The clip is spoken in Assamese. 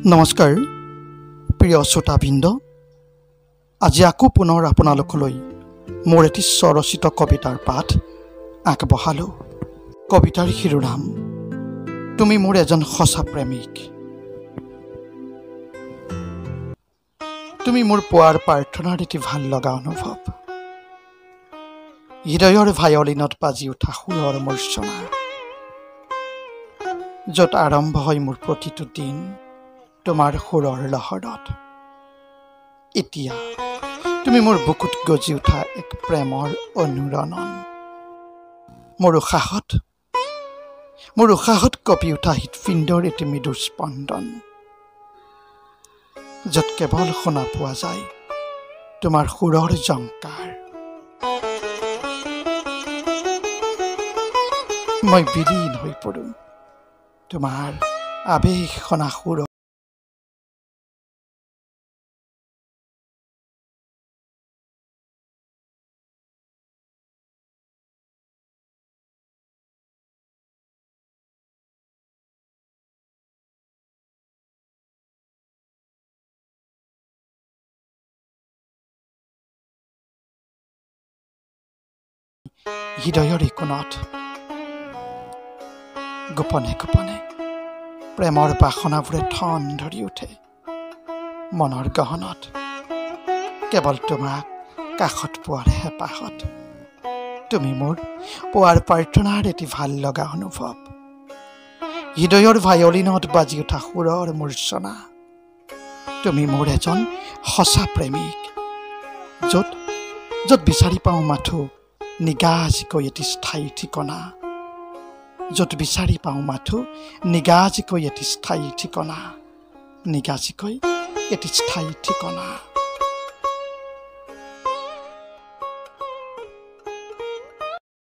নমস্কাৰ প্ৰিয় শ্ৰোতাবৃন্দ, আজি আকৌ পুনৰ আপোনালোকলৈ মোৰ এটি স্বৰচিত কবিতাৰ পাঠ আগবঢ়ালোঁ। কবিতাৰ শিৰোনাম তুমি মোৰ এজন সঁচা প্ৰেমিক। তুমি মোৰ পোৱাৰ প্ৰাৰ্থনাৰ এটি ভাল লগা অনুভৱ, হৃদয়ৰ ভায়লিনত বাজি উঠা সুৰৰ মূৰ্ছনা, য'ত আৰম্ভ হয় মোৰ প্ৰতিটো দিন তোমাৰ সুৰৰ লহৰত। এতিয়া তুমি মোৰ বুকুত গজি উঠা এক প্ৰেমৰ অনুৰণন, মোৰ উশাহত কঁপি উঠা হৃৎপিণ্ডৰ এটি মৃদু স্পন্দন, য'ত কেৱল শুনা পোৱা যায় তোমাৰ সুৰৰ জংকাৰ। মই বিলীন হৈ পৰোঁ তোমাৰ আৱেশনা সুৰ। হৃদয়ৰ কোণত গোপনে গোপনে প্ৰেমৰ বাসনাবোৰে ঠন ধৰি উঠে। মনৰ গহনত কেৱল তোমাক কাষত পোৱাৰ হেঁপাহত, তুমি মোৰ পোৱাৰ প্ৰাৰ্থনাৰ এটি ভাল লগা অনুভৱ, হৃদয়ৰ ভায়লিনত বাজি উঠা সুৰৰ মূৰ্ছনা। তুমি মোৰ এজন সঁচা প্ৰেমিক, য'ত বিচাৰি পাওঁ মাথো নিগাজিকৈ এটি স্থায়ী ঠিকনা, য'ত বিচাৰি পাওঁ মাথো নিগাজিকৈ এটি স্থায়ী ঠিকনা, নিগাজিকৈ এটি স্থায়ী ঠিকনা।